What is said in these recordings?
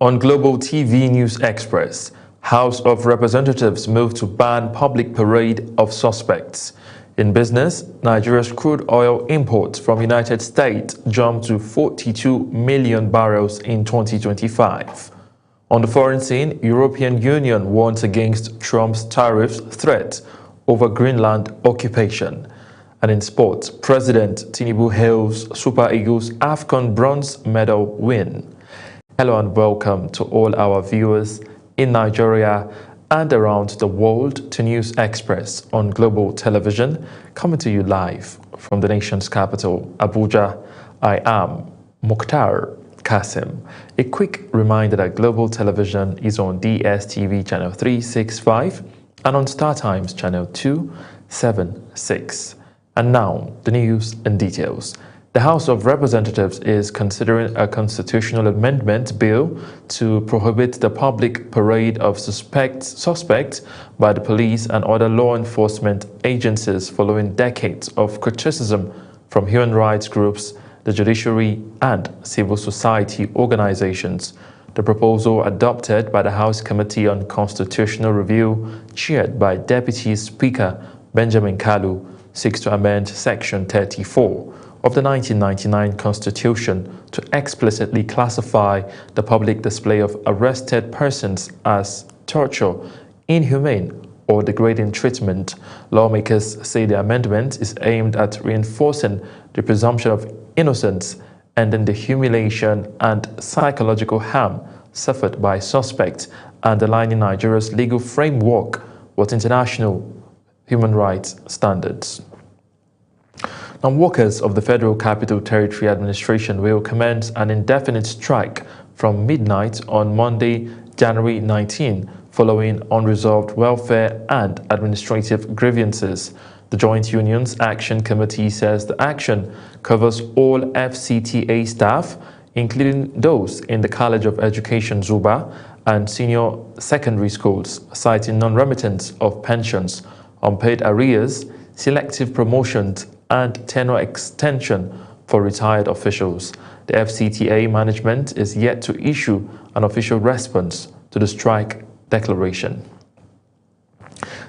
On Global TV News Express, House of Representatives moved to ban public parade of suspects. In business, Nigeria's crude oil imports from United States jumped to 42 million barrels in 2025. On the foreign scene, European Union warns against Trump's tariff threat over Greenland occupation. And in sports, President Tinubu hails Super Eagles' AFCON bronze medal win. Hello and welcome to all our viewers in Nigeria and around the world to News Express on Global Television, coming to you live from the nation's capital, Abuja. I am Mukhtar Kasim. A quick reminder that Global Television is on DSTV channel 365 and on StarTimes channel 276. And now, the news and details. The House of Representatives is considering a constitutional amendment bill to prohibit the public parade of suspects by the police and other law enforcement agencies following decades of criticism from human rights groups, the judiciary, and civil society organizations. The proposal, adopted by the House Committee on Constitutional Review, chaired by Deputy Speaker Benjamin Kalu, seeks to amend Section 34 of the 1999 Constitution to explicitly classify the public display of arrested persons as torture, inhumane, or degrading treatment. Lawmakers say the amendment is aimed at reinforcing the presumption of innocence, ending the humiliation and psychological harm suffered by suspects, and aligning Nigeria's legal framework with international human rights standards. Now, workers of the Federal Capital Territory Administration will commence an indefinite strike from midnight on Monday, January 19, following unresolved welfare and administrative grievances. The Joint Unions Action Committee says the action covers all FCTA staff, including those in the College of Education Zuba and senior secondary schools, citing non-remittance of pensions, unpaid arrears, selective promotions, and tenure extension for retired officials. The FCTA management is yet to issue an official response to the strike declaration.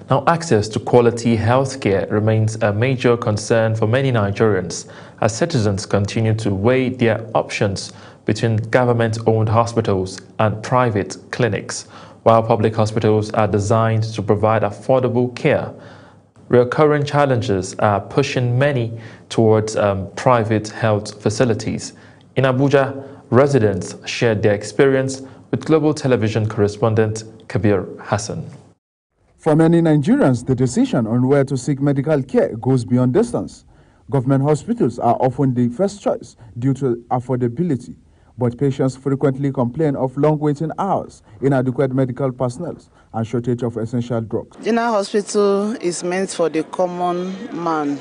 Now, access to quality healthcare remains a major concern for many Nigerians as citizens continue to weigh their options between government-owned hospitals and private clinics. While public hospitals are designed to provide affordable care, recurring challenges are pushing many towards private health facilities. In Abuja, residents shared their experience with Global Television correspondent Kabir Hassan. For many Nigerians, the decision on where to seek medical care goes beyond distance. Government hospitals are often the first choice due to affordability, but patients frequently complain of long waiting hours, inadequate medical personnel, and shortage of essential drugs. General hospital is meant for the common man,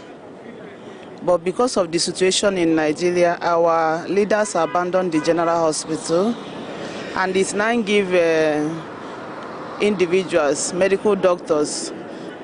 but because of the situation in Nigeria, our leaders abandoned the general hospital, and it now gives individuals, medical doctors,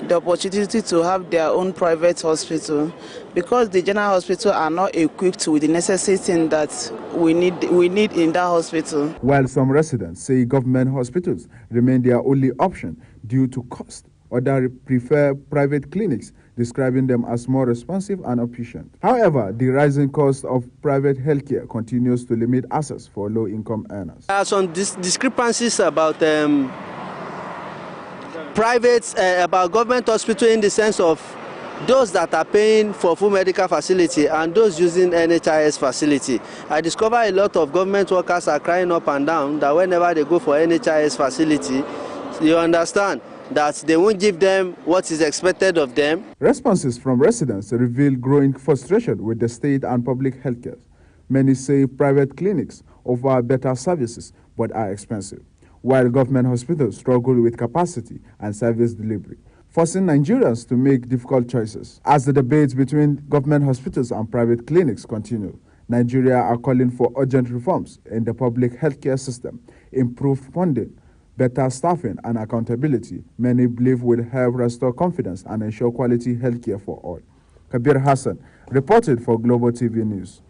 the opportunity to have their own private hospital, because the general hospital are not equipped with the necessary thing that we need in that hospital. While some residents say government hospitals remain their only option due to cost, others prefer private clinics, describing them as more responsive and efficient. However, the rising cost of private healthcare continues to limit access for low-income earners. There are some discrepancies about about government hospital in the sense of those that are paying for full medical facility and those using NHIS facility. I discover a lot of government workers are crying up and down that whenever they go for NHIS facility, you understand that they won't give them what is expected of them. Responses from residents reveal growing frustration with the state and public healthcare. Many say private clinics offer better services but are expensive, while government hospitals struggle with capacity and service delivery, forcing Nigerians to make difficult choices. As the debates between government hospitals and private clinics continue, Nigeria are calling for urgent reforms in the public healthcare system, improved funding, better staffing and accountability. Many believe will help restore confidence and ensure quality healthcare for all. Kabir Hassan reported for Global TV News.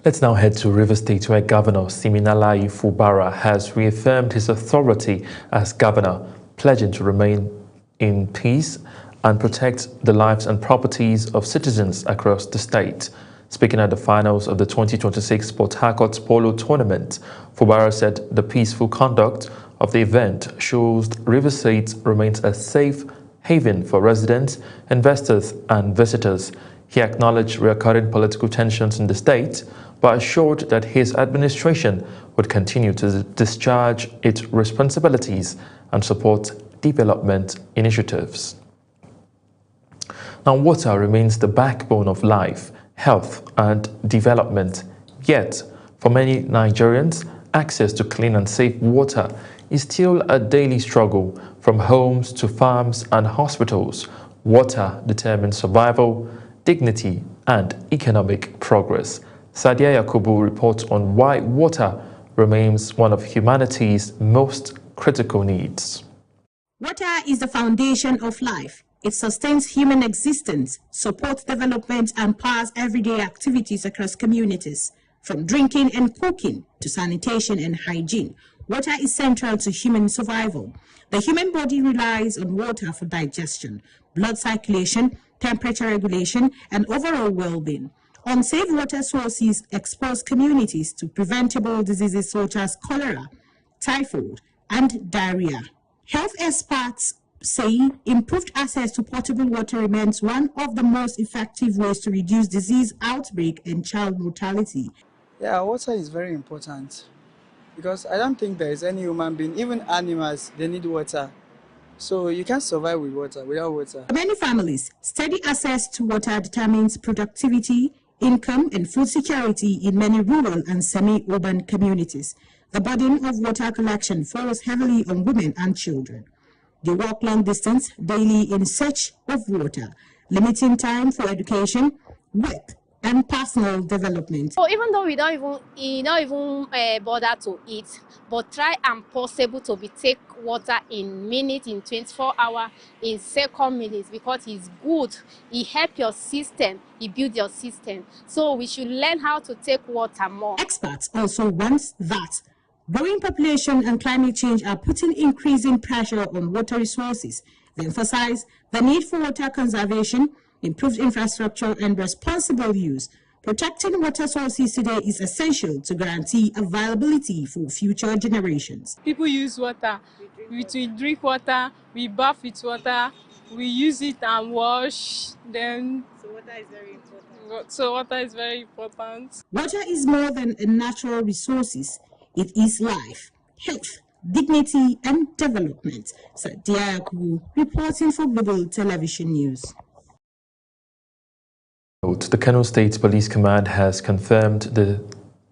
Let's now head to Rivers State, where Governor Siminalayi Fubara has reaffirmed his authority as governor, pledging to remain in peace and protect the lives and properties of citizens across the state. Speaking at the finals of the 2026 Port Harcourt Polo Tournament, Fubara said the peaceful conduct of the event shows Rivers State remains a safe haven for residents, investors and visitors. He acknowledged recurring political tensions in the state, but assured that his administration would continue to discharge its responsibilities and support development initiatives. Now, water remains the backbone of life, health and development. Yet, for many Nigerians, access to clean and safe water is still a daily struggle. From homes to farms and hospitals, water determines survival, dignity and economic progress. Sadia Yakubu reports on why water remains one of humanity's most critical needs. Water is the foundation of life. It sustains human existence, supports development, and powers everyday activities across communities. From drinking and cooking to sanitation and hygiene, water is central to human survival. The human body relies on water for digestion, blood circulation, temperature regulation, and overall well-being. Unsafe water sources expose communities to preventable diseases such as cholera, typhoid, and diarrhea. Health experts say improved access to potable water remains one of the most effective ways to reduce disease outbreak and child mortality. Yeah, water is very important because I don't think there is any human being, even animals, they need water. So you can't survive with water, without water. For many families, steady access to water determines productivity, income, and food security in many rural and semi-urban communities. The burden of water collection falls heavily on women and children. They walk long distance daily in search of water, limiting time for education, work, and personal development. So even though we don't even bother to eat, but try and possible to take water in minutes, in 24 hours, in second minutes, because it's good. It helps your system, it builds your system. So we should learn how to take water more. Experts also want that growing population and climate change are putting increasing pressure on water resources. They emphasize the need for water conservation, improved infrastructure, and responsible use. Protecting water sources today is essential to guarantee availability for future generations. People use water. We drink water, we bath with water, we use it and wash. Then So water is very important. So water is very important. Water is more than a natural resource. It is life, health, dignity, and development. Sadia Yakubu, reporting for Global Television News. The Kano State Police Command has confirmed the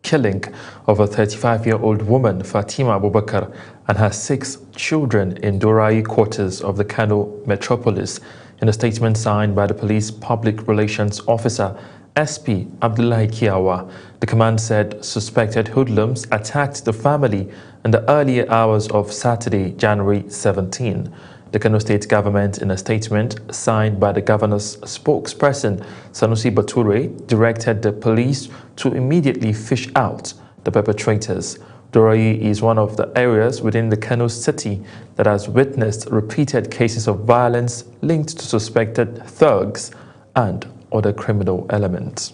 killing of a 35-year-old woman, Fatima Abubakar, and her 6 children in Dorai quarters of the Kano metropolis. In a statement signed by the police public relations officer, SP Abdullahi Kiawa, the command said suspected hoodlums attacked the family in the earlier hours of Saturday, January 17. The Kano State government, in a statement signed by the governor's spokesperson, Sanusi Bature, directed the police to immediately fish out the perpetrators. Dorai is one of the areas within the Kano city that has witnessed repeated cases of violence linked to suspected thugs and other criminal elements.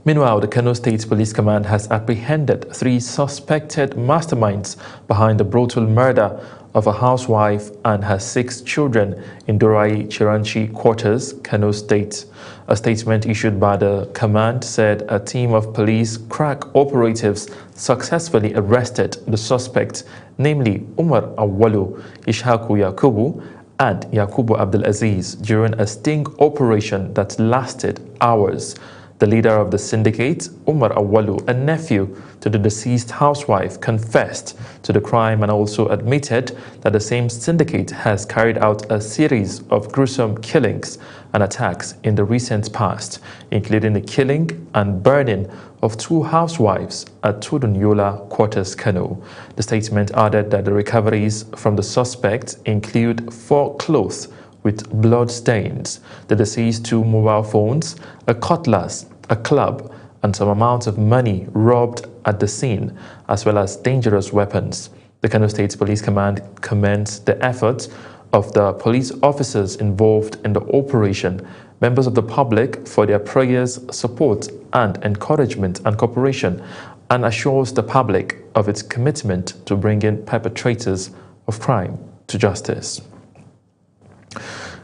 Meanwhile, the Kano State Police Command has apprehended 3 suspected masterminds behind the brutal murder of a housewife and her 6 children in Dorai Chiranchi quarters, Kano State. A statement issued by the command said a team of police crack operatives successfully arrested the suspects, namely Umar Awalu, Ishaku Yakubu, and Yakubu Abdulaziz, during a sting operation that lasted hours. The leader of the syndicate, Umar Awalu, a nephew to the deceased housewife, confessed to the crime and also admitted that the same syndicate has carried out a series of gruesome killings and attacks in the recent past, including the killing and burning of 2 housewives at Tudunyola quarters, Kano. The statement added that the recoveries from the suspects include 4 clothes with blood stains, the deceased 2 mobile phones, a cutlass, a club, and some amount of money robbed at the scene, as well as dangerous weapons. The Kano State Police Command commends the efforts of the police officers involved in the operation, members of the public for their prayers, support, and encouragement and cooperation, and assures the public of its commitment to bringing perpetrators of crime to justice.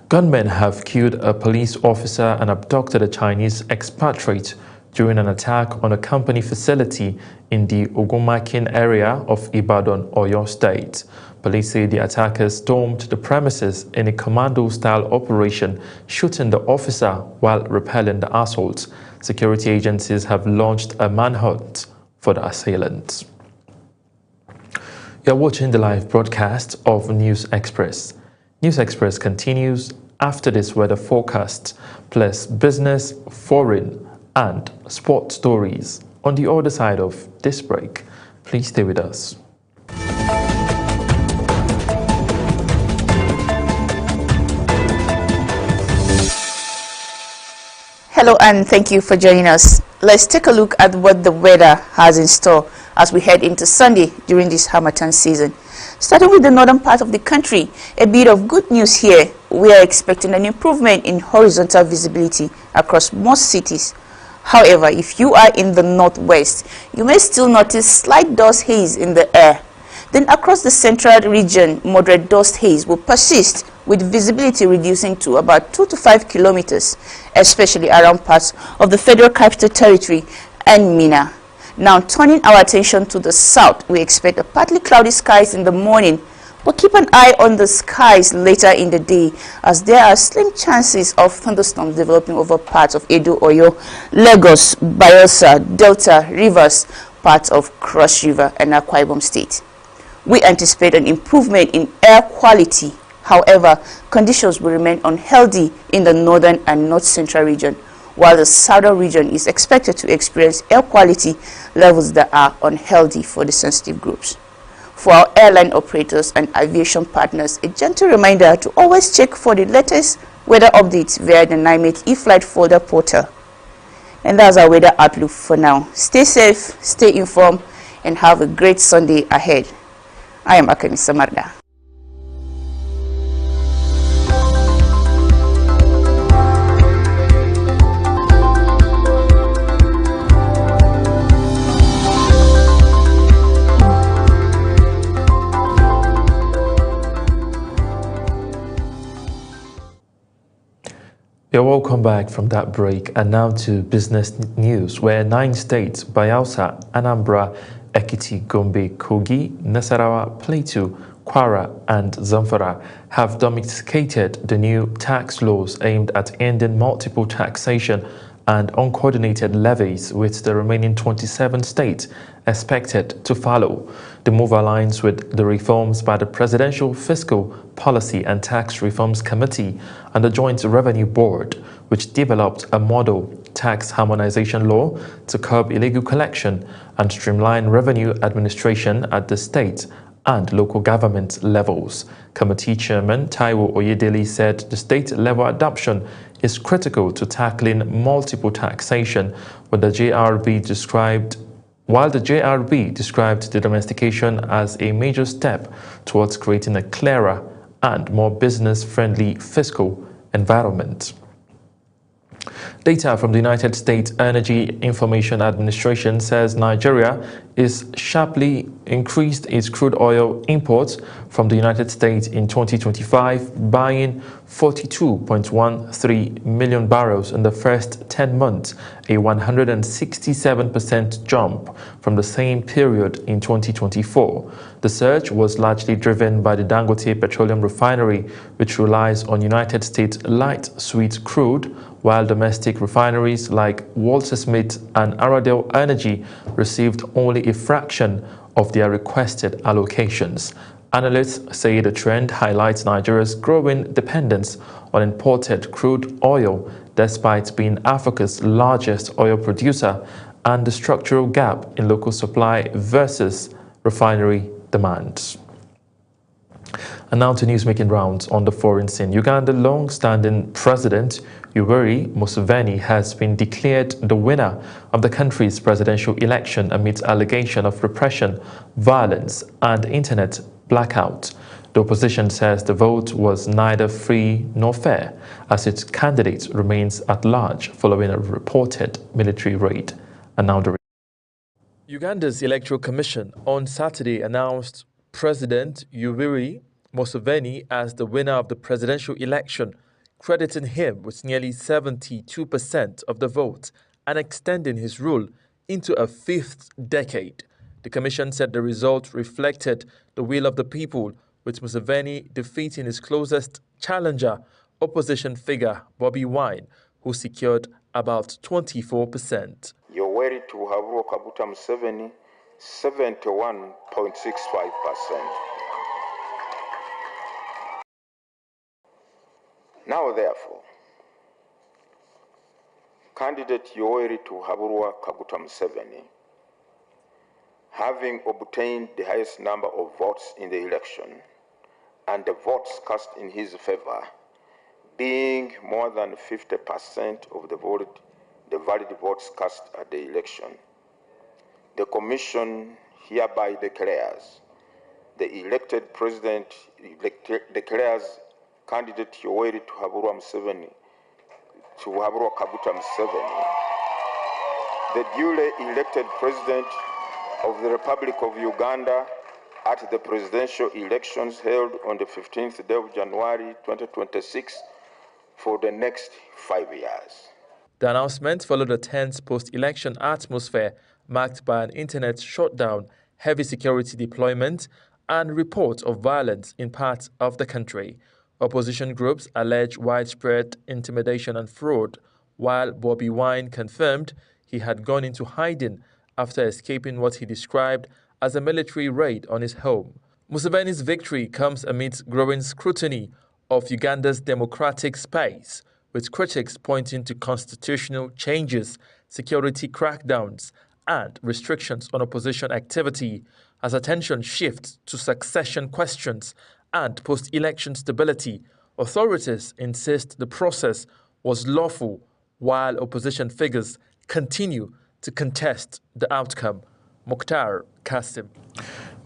Gunmen have killed a police officer and abducted a Chinese expatriate during an attack on a company facility in the Ogunmakin area of Ibadan, Oyo State. Police say the attackers stormed the premises in a commando-style operation, shooting the officer while repelling the assault. Security agencies have launched a manhunt for the assailants. You're watching the live broadcast of News Express. News Express continues after this weather forecast, plus business, foreign, and sport stories on the other side of this break. Please stay with us. Hello and thank you for joining us. Let's take a look at what the weather has in store as we head into Sunday during this Harmattan season. Starting with the northern part of the country, a bit of good news here. We are expecting an improvement in horizontal visibility across most cities. However, if you are in the northwest, you may still notice slight dust haze in the air. Then across the central region, moderate dust haze will persist, with visibility reducing to about 2 to 5 kilometers, especially around parts of the Federal Capital Territory and Minna. Now, turning our attention to the south, we expect a partly cloudy skies in the morning, but keep an eye on the skies later in the day, as there are slim chances of thunderstorms developing over parts of Edo, Oyo, Lagos, Bayelsa, Delta, Rivers, parts of Cross River and Akwa Ibom State. We anticipate an improvement in air quality. However, conditions will remain unhealthy in the northern and north central region, while the southern region is expected to experience air quality levels that are unhealthy for the sensitive groups. For our airline operators and aviation partners, a gentle reminder to always check for the latest weather updates via the NIMET eFlight folder portal. And that's our weather outlook for now. Stay safe, stay informed, and have a great Sunday ahead. I am Akemi Samarda. You're welcome back from that break, and now to business news, where 9 states, Bayelsa, Anambra, Ekiti, Gombe, Kogi, Nasarawa, Plateau, Kwara, and Zamfara have domesticated the new tax laws aimed at ending multiple taxation and uncoordinated levies, with the remaining 27 states expected to follow. The move aligns with the reforms by the Presidential Fiscal Policy and Tax Reforms Committee and the Joint Revenue Board, which developed a model tax harmonization law to curb illegal collection and streamline revenue administration at the state and local government levels. Committee Chairman Taiwo Oyedele said the state-level adoption is critical to tackling multiple taxation, while the JRB described the domestication as a major step towards creating a clearer and more business-friendly fiscal environment. Data from the United States Energy Information Administration says Nigeria is sharply increased its crude oil imports from the United States in 2025, buying 42.13 million barrels in the first 10 months, a 167% jump from the same period in 2024. The surge was largely driven by the Dangote Petroleum Refinery, which relies on United States light sweet crude, while domestic refineries like Walter Smith and Aradale Energy received only a fraction of their requested allocations. Analysts say the trend highlights Nigeria's growing dependence on imported crude oil, despite being Africa's largest oil producer, and the structural gap in local supply versus refinery demand. And now to news making rounds on the foreign scene. Uganda long-standing President Yoweri Museveni has been declared the winner of the country's presidential election amidst allegation of repression, violence and internet blackout. The opposition says the vote was neither free nor fair, as its candidate remains at large following a reported military raid. And now the Uganda's Electoral Commission on Saturday announced President Yoweri Museveni as the winner of the presidential election, crediting him with nearly 72% of the vote and extending his rule into a fifth decade. The commission said the result reflected the will of the people, with Museveni defeating his closest challenger, opposition figure Bobi Wine, who secured about 24%. Yoweri Tuhaburo Kaguta Museveni, 71.65%. Now, therefore, candidate Yoweri Tuhaburo Kaguta Museveni, having obtained the highest number of votes in the election and the votes cast in his favor being more than 50% of the valid votes cast at the election, the Commission hereby declares the elected president declares candidate Yoweri Tuhaburo Kaguta Museveni the duly elected president of the Republic of Uganda at the presidential elections held on the 15th day of January 2026 for the next 5 years. The announcement followed a tense post-election atmosphere marked by an internet shutdown, heavy security deployment, and reports of violence in parts of the country. Opposition groups allege widespread intimidation and fraud, while Bobi Wine confirmed he had gone into hiding after escaping what he described as a military raid on his home. Museveni's victory comes amidst growing scrutiny of Uganda's democratic space, with critics pointing to constitutional changes, security crackdowns, and restrictions on opposition activity as attention shifts to succession questions and post-election stability. Authorities insist the process was lawful, while opposition figures continue to contest the outcome. Mukhtar Kasim.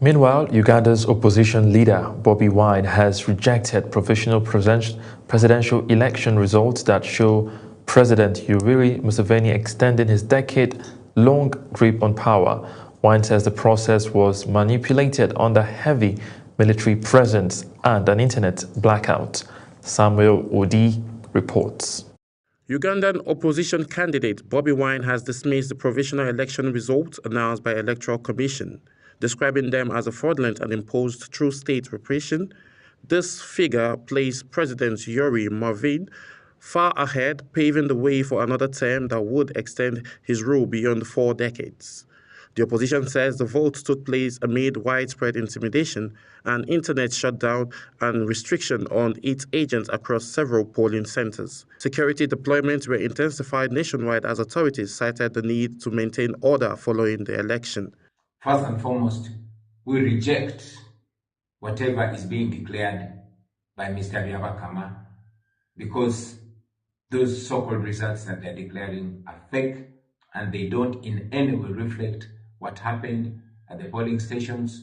Meanwhile, Uganda's opposition leader, Bobi Wine, has rejected provisional presidential election results that show President Yoweri Museveni extending his decade-long grip on power. Wine says the process was manipulated under heavy military presence and an internet blackout. Samuel Odi reports. Ugandan opposition candidate Bobi Wine has dismissed the provisional election results announced by Electoral Commission, describing them as a fraudulent and imposed through state repression. This figure placed President Yoweri Museveni far ahead, paving the way for another term that would extend his rule beyond 4 decades. The opposition says the vote took place amid widespread intimidation, an internet shutdown, and restriction on its agents across several polling centers. Security deployments were intensified nationwide as authorities cited the need to maintain order following the election. First and foremost, we reject whatever is being declared by Mr. Byabakama, because those so-called results that they're declaring are fake and they don't in any way reflect what happened at the polling stations.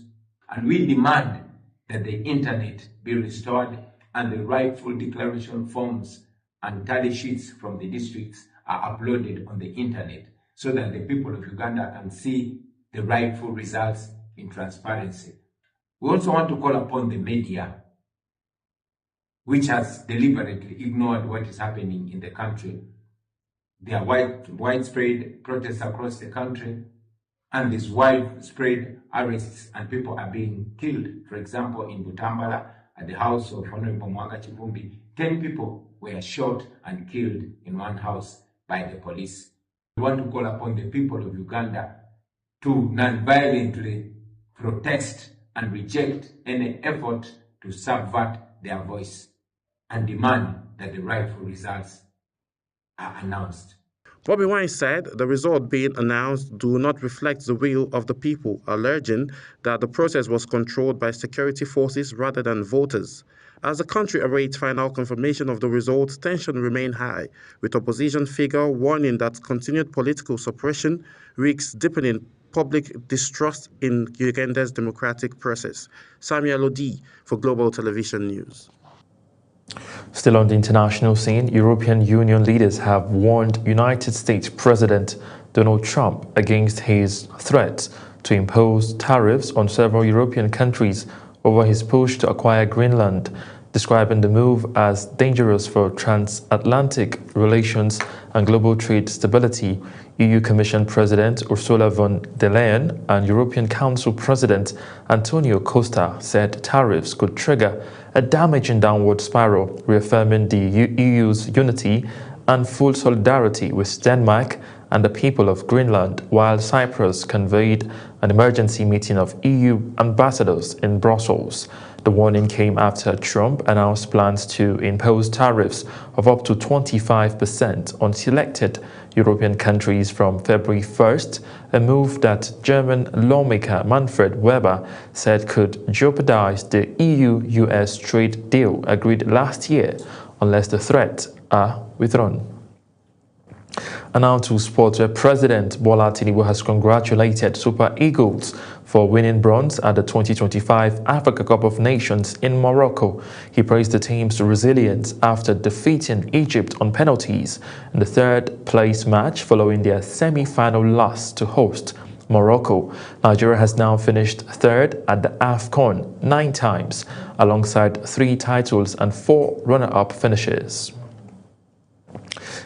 And we demand that the internet be restored and the rightful declaration forms and tally sheets from the districts are uploaded on the internet so that the people of Uganda can see the rightful results in transparency. We also want to call upon the media, which has deliberately ignored what is happening in the country. There are widespread protests across the country, and these widespread arrests and people are being killed. For example, in Butambala, at the house of Honorable Mwanga Chivumbi, 10 people were shot and killed in one house by the police. We want to call upon the people of Uganda to non-violently protest and reject any effort to subvert their voice and demand that the rightful results are announced. Bobi Wine said the results being announced do not reflect the will of the people, alleging that the process was controlled by security forces rather than voters. As the country awaits final confirmation of the results, tension remains high, with opposition figures warning that continued political suppression risks deepening public distrust in Uganda's democratic process. Samuel Odi for Global Television News. Still on the international scene, European Union leaders have warned United States President Donald Trump against his threat to impose tariffs on several European countries over his push to acquire Greenland, describing the move as dangerous for transatlantic relations and global trade stability. EU Commission President Ursula von der Leyen and European Council President Antonio Costa said tariffs could trigger a damaging downward spiral, reaffirming the EU's unity and full solidarity with Denmark and the people of Greenland, while Cyprus convened an emergency meeting of EU ambassadors in Brussels. The warning came after Trump announced plans to impose tariffs of up to 25% on selected European countries from February 1st, a move that German lawmaker Manfred Weber said could jeopardize the EU-US trade deal agreed last year unless the threats are withdrawn. And now to sports, where President Bola Tinubu has congratulated Super Eagles for winning bronze at the 2025 Africa Cup of Nations in Morocco. He praised the team's resilience after defeating Egypt on penalties in the third-place match following their semi-final loss to host Morocco. Nigeria has now finished third at the AFCON 9 times, alongside 3 titles and 4 runner-up finishes.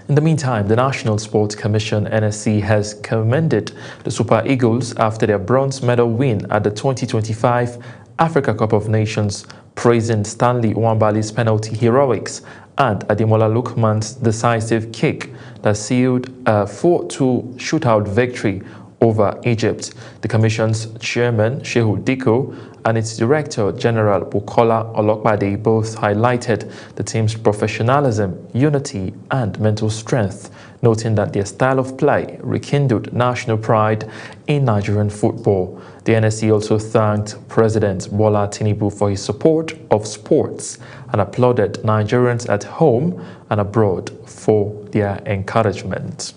In the meantime, the National Sports Commission (NSC) has commended the Super Eagles after their bronze medal win at the 2025 Africa Cup of Nations, praising Stanley Nwabali's penalty heroics and Ademola Lookman's decisive kick that sealed a 4-2 shootout victory over Egypt. The Commission's chairman, Shehu Diko, and its Director General Bukola Olokbade both highlighted the team's professionalism, unity, and mental strength, noting that their style of play rekindled national pride in Nigerian football. The NSC also thanked President Bola Tinubu for his support of sports and applauded Nigerians at home and abroad for their encouragement.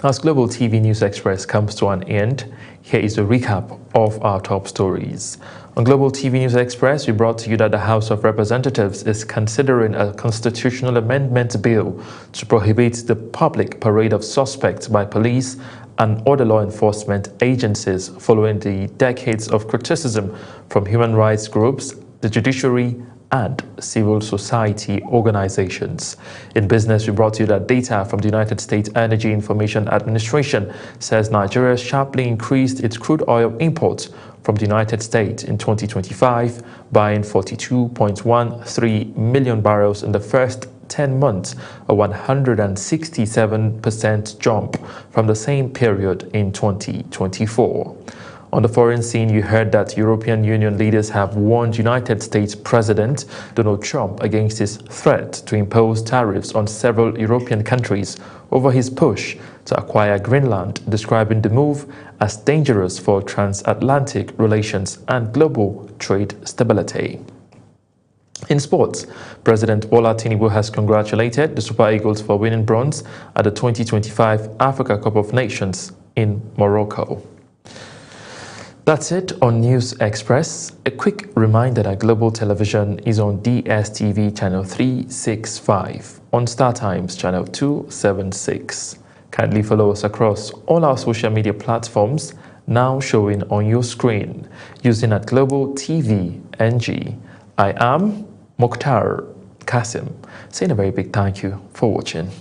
Now, as Global TV News Express comes to an end, here is a recap of our top stories. On Global TV News Express, we brought to you that the House of Representatives is considering a constitutional amendment bill to prohibit the public parade of suspects by police and other law enforcement agencies following the decades of criticism from human rights groups, the judiciary, and civil society organizations. In business, we brought you that data from the United States Energy Information Administration says Nigeria sharply increased its crude oil imports from the United States in 2025, buying 42.13 million barrels in the first 10 months, a 167% jump from the same period in 2024. On the foreign scene, you heard that European Union leaders have warned United States President Donald Trump against his threat to impose tariffs on several European countries over his push to acquire Greenland, describing the move as dangerous for transatlantic relations and global trade stability. In sports, President Bola Tinubu has congratulated the Super Eagles for winning bronze at the 2025 Africa Cup of Nations in Morocco. That's it on News Express. A quick reminder that Global Television is on DSTV channel 365, on StarTimes channel 276. Kindly follow us across all our social media platforms now showing on your screen using at Global TV NG. I am Mukhtar Kasim, saying a very big thank you for watching.